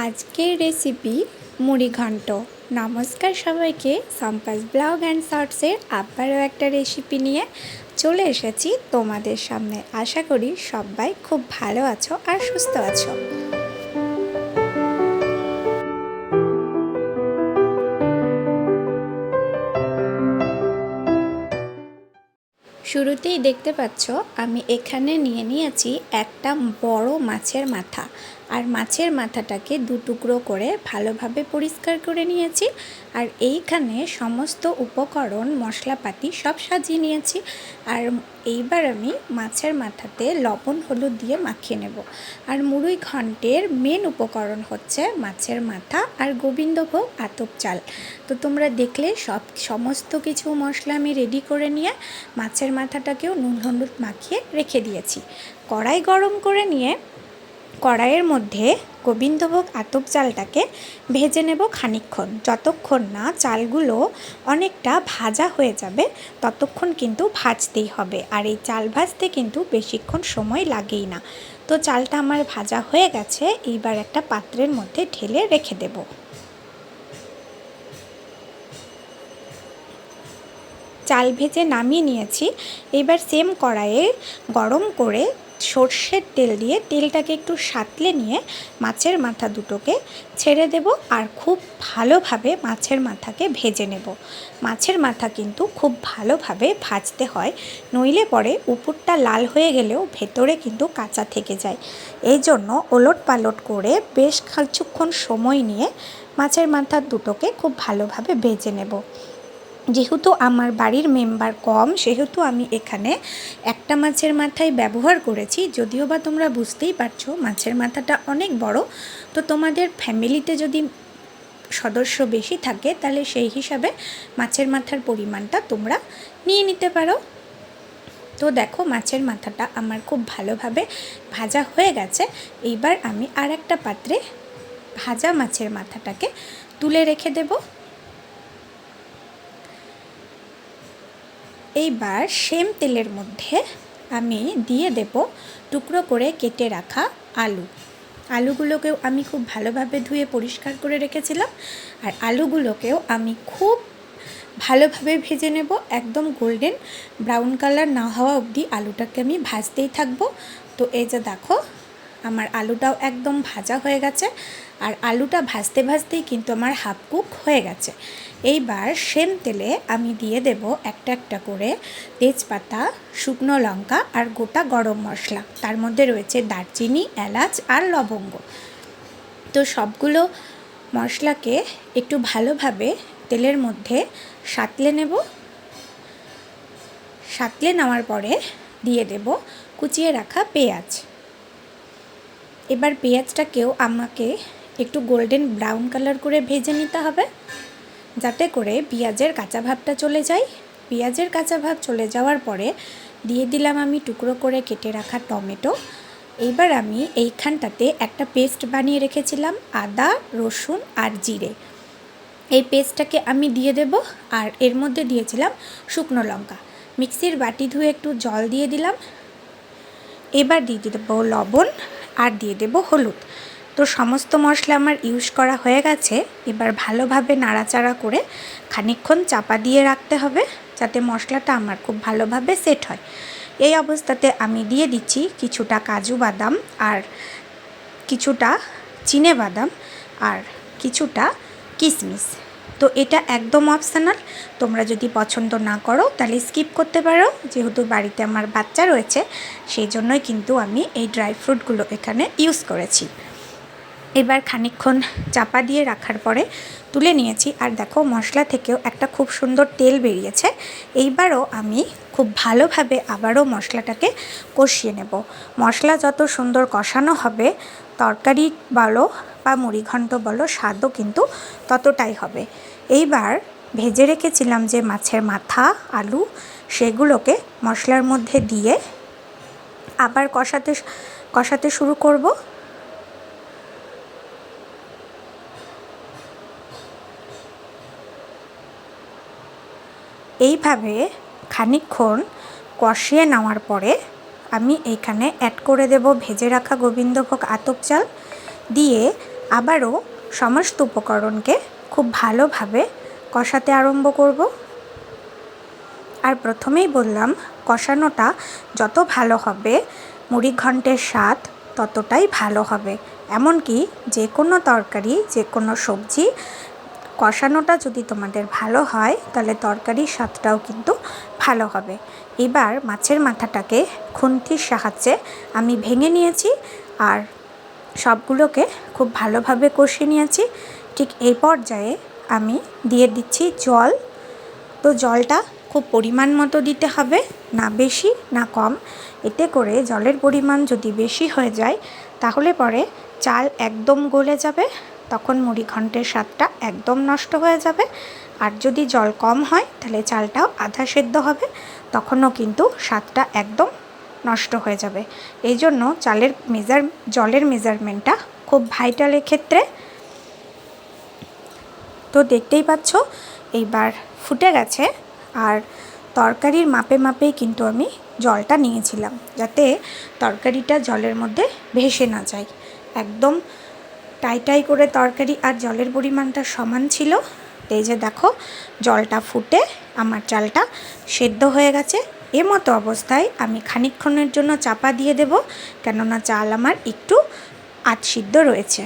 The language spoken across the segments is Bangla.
আজকের রেসিপি মুড়ি ঘন্ট। নমস্কার সবাইকে, সম্পাস ব্লগ অ্যান্ড শর্টসের আবারও একটা রেসিপি নিয়ে চলে এসেছি তোমাদের সামনে। আশা করি সবাই খুব ভালো আছো আর সুস্থ আছো। শুরুতেই দেখতে পাচ্ছ আমি এখানে নিয়ে নিয়েছি একটা বড় মাছের মাথা, আর মাছের মাথাটাকে দু টুকরো করে ভালোভাবে পরিষ্কার করে নিয়েছি। আর এইখানে সমস্ত উপকরণ মশলাপাতি সব সাজিয়ে নিয়েছি। আর এইবার আমি মাছের মাথাতে লবণ হলুদ দিয়ে মাখিয়ে নেব। আর মুড়ি ঘন্টের মেন উপকরণ হচ্ছে মাছের মাথা আর গোবিন্দভোগ আতপ চাল। তো তোমরা দেখলে সমস্ত কিছু মশলা আমি রেডি করে নিয়ে মাছের মাথাটাকেও নুন হলুদ মাখিয়ে রেখে দিয়েছি। কড়াই গরম করে নিয়ে কড়াইয়ের মধ্যে গোবিন্দভোগ আতপ চালটাকে ভেজে নেব খানিকক্ষণ। যতক্ষণ না চালগুলো অনেকটা ভাজা হয়ে যাবে ততক্ষণ কিন্তু ভাজতেই হবে। আর এই চাল ভাজতে কিন্তু বেশিক্ষণ সময় লাগেই না। তো চালটা আমার ভাজা হয়ে গেছে, এইবার একটা পাত্রের মধ্যে ঢেলে রেখে দেব। চাল ভেজে নামিয়ে নিয়েছি। এবার সেম কড়াইয়ে গরম করে সর্ষের তেল দিয়ে তেলটাকে একটু সাঁতলে নিয়ে মাছের মাথা দুটোকে ছেড়ে দেব। আর খুব ভালোভাবে মাছের মাথাকে ভেজে নেব। মাছের মাথা কিন্তু খুব ভালোভাবে ভাজতে হয়, নইলে পরে উপরটা লাল হয়ে গেলেও ভেতরে কিন্তু কাঁচা থেকে যায়। এই জন্য ওলট পালট করে বেশ কিছুক্ষণ সময় নিয়ে মাছের মাথা দুটোকে খুব ভালোভাবে ভেজে নেব। যেহেতু আমার বাড়ির মেম্বার কম, সেহেতু আমি এখানে একটা মাছের মাথায় ব্যবহার করেছি। যদিও বা তোমরা বুঝতেই পারছো মাছের মাথাটা অনেক বড়। তো তোমাদের ফ্যামিলিতে যদি সদস্য বেশি থাকে তাহলে সেই হিসাবে মাছের মাথার পরিমাণটা তোমরা নিয়ে নিতে পারো। তো দেখো মাছের মাথাটা আমার খুব ভালোভাবে ভাজা হয়ে গেছে। এইবার আমি আর একটা পাত্রে ভাজা মাছের মাথাটাকে তুলে রেখে দেবো। এইবার সেম তেলের মধ্যে আমি দিয়ে দেব টুকরো করে কেটে রাখা আলুগুলোকেও আমি খুব ভালোভাবে ধুয়ে পরিষ্কার করে রেখেছিলাম। আর আলুগুলোকেও আমি খুব ভালোভাবে ভেজে নেব, একদম গোল্ডেন ব্রাউন কালার না হওয়া অবধি আলুটাকে আমি ভাজতেই থাকবো। তো এই যে দেখো আমার আলুটাও একদম ভাজা হয়ে গেছে। আর আলুটা ভাজতে ভাজতেই কিন্তু আমার হাফ কুক হয়ে গেছে। এইবার সেম তেলে আমি দিয়ে দেব একটা একটা করে তেজপাতা, শুকনো লঙ্কা আর গোটা গরম মশলা। তার মধ্যে রয়েছে দারচিনি, এলাচ আর লবঙ্গ। তো সবগুলো মশলাকে একটু ভালোভাবে তেলের মধ্যে সাঁতলে নেব। সাঁতলে নেওয়ার পরে দিয়ে দেব কুচিয়ে রাখা পেঁয়াজ। এবার পেঁয়াজটাকেও আমাকে একটু গোল্ডেন ব্রাউন কালার করে ভেজে নিতে হবে, যাতে করে পেঁয়াজের কাঁচা ভাবটা চলে যায়। পেঁয়াজের কাঁচা ভাব চলে যাওয়ার পরে দিয়ে দিলাম আমি টুকরো করে কেটে রাখা টমেটো। এইবার আমি এইখানটাতে একটা পেস্ট বানিয়ে রেখেছিলাম আদা, রসুন আর জিরে। এই পেস্টটাকে আমি দিয়ে দেব। আর এর মধ্যে দিয়েছিলাম শুকনো লঙ্কা। মিক্সির বাটি ধুয়ে একটু জল দিয়ে দিলাম। এবার দিয়ে দেবো লবণ আর দিয়ে দেব হলুদ। তো সমস্ত মশলা আমার ইউজ করা হয়ে গেছে। এবার ভালোভাবে নাড়াচাড়া করে খানিকক্ষণ চাপা দিয়ে রাখতে হবে, যাতে মশলাটা আমার খুব ভালোভাবে সেট হয়। এই অবস্থাতে আমি দিয়ে দিচ্ছি কিছুটা কাজু বাদাম আর কিছুটা চিনে বাদাম আর কিছুটা কিশমিশ। তো এটা একদম অপশনাল, তোমরা যদি পছন্দ না করো তাহলে স্কিপ করতে পারো। যেহেতু বাড়িতে আমার বাচ্চা রয়েছে সেই জন্যই কিন্তু আমি এই ড্রাই ফ্রুটগুলো এখানে ইউজ করেছি। এবার খানিকক্ষণ চাপা দিয়ে রাখার পরে তুলে নিয়েছি। আর দেখো মশলা থেকেও একটা খুব সুন্দর তেল বেরিয়েছে। এইবারও আমি খুব ভালোভাবে আবারও মশলাটাকে কষিয়ে নেব। মশলা যত সুন্দর কষানো হবে তরকারি বলো বা মুড়িঘণ্ট বলো স্বাদও কিন্তু ততটাই হবে। এইবার ভেজে রেখেছিলাম যে মাছের মাথা, আলু, সেগুলোকে মশলার মধ্যে দিয়ে আবার কষাতে শুরু করব। এইভাবে খানিকক্ষণ কষিয়ে নেওয়ার পরে আমি এইখানে অ্যাড করে দেব ভেজে রাখা গোবিন্দভোগ আতপ চাল, দিয়ে আবারও সমস্ত উপকরণকে খুব ভালোভাবে কষাতে আরম্ভ করব। আর প্রথমেই বললাম, কষানোটা যত ভালো হবে মুড়িঘণ্টের স্বাদ ততটাই ভালো হবে। এমনকি যে কোনো তরকারি, যে কোনো সবজি কষানোটা যদি তোমাদের ভালো হয় তাহলে তরকারির স্বাদটাও কিন্তু ভালো হবে। এবার মাছের মাথাটাকে খুন্তির সাহায্যে আমি ভেঙে নিয়েছি আর সবগুলোকে খুব ভালোভাবে কষিয়ে নিয়েছি। ঠিক এই পর্যায়ে আমি দিয়ে দিচ্ছি জল। তো জলটা খুব পরিমাণ মতো দিতে হবে, না বেশি না কম। এতে করে জলের পরিমাণ যদি বেশি হয়ে যায় তাহলে পরে চাল একদম গলে যাবে, তখন মুড়িঘণ্টের স্বাদটা একদম নষ্ট হয়ে যাবে। আর যদি জল কম হয় তাহলে চালটাও আধা সেদ্ধ হবে, তখনও কিন্তু স্বাদটা একদম নষ্ট হয়ে যাবে। এই জন্য জলের মেজারমেন্টটা খুব ভাইটাল এক্ষেত্রে। তো দেখতেই পাচ্ছ এইবার ফুটে গেছে। আর তরকারির মাপে মাপেই কিন্তু আমি জলটা নিয়েছিলাম, যাতে তরকারিটা জলের মধ্যে ভেসে না যায়। একদম টাই করে তরকারি আর জলের পরিমাণটা সমান ছিল। এই যে দেখো, জলটা ফুটে আমার চালটা সেদ্ধ হয়ে গেছে। মতো অবস্থায় আমি খানিকক্ষণের জন্য চাপা দিয়ে দেব, কেননা চাল আমার একটু আধসিদ্ধ রয়েছে।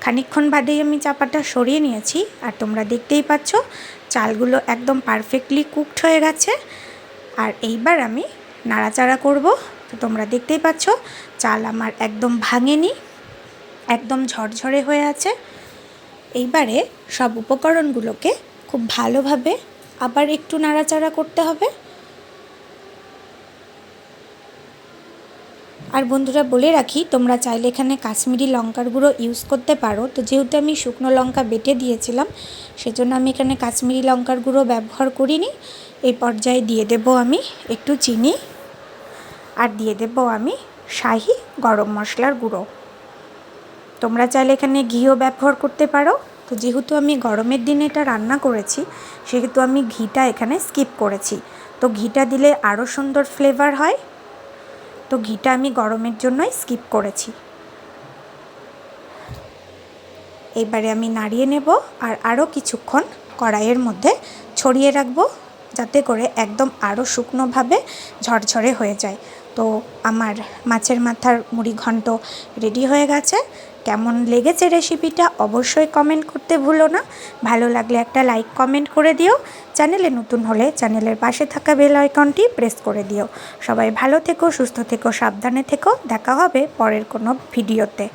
খানিকক্ষণ বাদেই আমি চাপাটা সরিয়ে নিয়েছি আর তোমরা দেখতেই পাচ্ছ চালগুলো একদম পারফেক্টলি কুকড হয়ে গেছে। আর এইবার আমি নাড়াচাড়া করব। তো তোমরা দেখতেই পাচ্ছ চাল আমার একদম ভাঙেনি, একদম ঝরঝরে হয়ে আছে। এইবারে সব উপকরণগুলোকে খুব ভালোভাবে আবার একটু নাড়াচাড়া করতে হবে। আর বন্ধুরা বলে রাখি, তোমরা চাইলে এখানে কাশ্মীরি লঙ্কার গুঁড়ো ইউজ করতে পারো। তো যেহেতু আমি শুকনো লঙ্কা বেটে দিয়েছিলাম সেজন্য আমি এখানে কাশ্মীরি লঙ্কার গুঁড়ো ব্যবহার করিনি। এই পর্যায়ে দিয়ে দেব আমি একটু চিনি আর দিয়ে দেব আমি শাহি গরম মশলার গুঁড়ো। তোমরা চাইলে এখানে ঘিও ব্যবহার করতে পারো। তো যেহেতু আমি গরমের দিনে এটা রান্না করেছি সেহেতু আমি ঘিটা এখানে স্কিপ করেছি। তো ঘিটা দিলে আরও সুন্দর ফ্লেভার হয়। তো ঘিটা আমি গরমের জন্যই স্কিপ করেছি। এবারে আমি নাড়িয়ে নেব আর আরও কিছুক্ষণ কড়াইয়ের মধ্যে ছড়িয়ে রাখবো, যাতে করে একদম আরও শুকনোভাবে ঝরঝরে হয়ে যায়। তো আমার মাছের মাথার মুড়িঘণ্ট রেডি হয়ে গেছে। কেমন লেগেছে রেসিপিটা অবশ্যই কমেন্ট করতে ভুলো না। ভালো লাগলে একটা লাইক কমেন্ট করে দিও। চ্যানেলে নতুন হলে চ্যানেলের পাশে থাকা বেল আইকনটি প্রেস করে দিও। সবাই ভালো থেকো, সুস্থ থেকো, সাবধানে থেকো। দেখা হবে পরের কোনো ভিডিওতে।